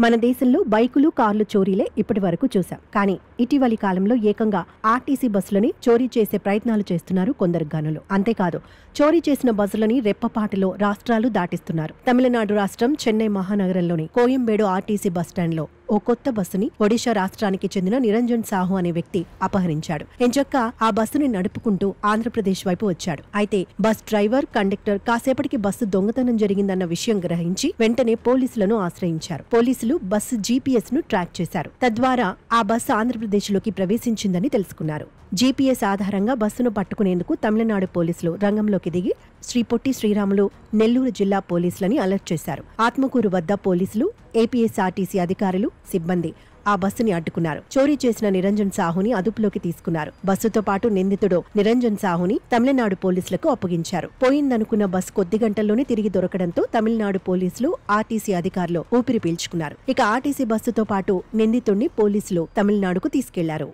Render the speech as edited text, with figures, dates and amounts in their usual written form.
మన దేశంలో బైకులు కార్లు చోరీలే ఇప్పటి వరకు చూశాం. కానీ ఇటీవలి కాలంలో ఏకంగా ఆర్టీసీ బస్సులని చోరీ చేసే ప్రయత్నాలు చేస్తున్నారు కొందరు గనులు. అంతేకాదు, చోరీ చేసిన బస్సులని రెప్పపాటులో రాష్ట్రాలు దాటిస్తున్నారు. తమిళనాడు రాష్ట్రం చెన్నై మహానగరంలోని కోయంబేడు ఆర్టీసీ బస్టాండ్లో ఓ కొత్త బస్సుని ఒడిశా రాష్ట్రానికి చెందిన నిరంజన్ సాహు అనే వ్యక్తి అపహరించాడు. ఎంచక్కా ఆ బస్సుని నడుపుకుంటూ ఆంధ్రప్రదేశ్ వైపు వచ్చాడు. అయితే బస్ డ్రైవర్, కండక్టర్ కాసేపటికి బస్సు దొంగతనం జరిగిందన్న విషయం గ్రహించి వెంటనే పోలీసులను ఆశ్రయించారు. పోలీసులు బస్సు జీపీఎస్ ను ట్రాక్ చేశారు. తద్వారా ఆ బస్సు ఆంధ్రప్రదేశ్ లోకి ప్రవేశించిందని తెలుసుకున్నారు. జీపీఎస్ ఆధారంగా బస్సును పట్టుకునేందుకు తమిళనాడు పోలీసులు రంగంలోకి దిగి శ్రీ పొట్టి శ్రీరాములు నెల్లూరు జిల్లా పోలీసులని అలర్ట్ చేశారు. ఆత్మకూరు వద్ద పోలీసులు, ఏపీఎస్ఆర్టీసీ అధికారులు, సిబ్బంది ఆ బస్సుని అడ్డుకున్నారు. చోరీ చేసిన నిరంజన్ సాహుని అదుపులోకి తీసుకున్నారు. బస్సుతో పాటు నిందితుడు నిరంజన్ సాహుని తమిళనాడు పోలీసులకు అప్పగించారు. పోయిందనుకున్న బస్సు కొద్ది గంటల్లోనే తిరిగి దొరకడంతో తమిళనాడు పోలీసులు, ఆర్టీసీ అధికారులు ఊపిరి పీల్చుకున్నారు. ఇక ఆర్టీసీ బస్సుతో పాటు నిందితుడిని పోలీసులు తమిళనాడుకు తీసుకెళ్లారు.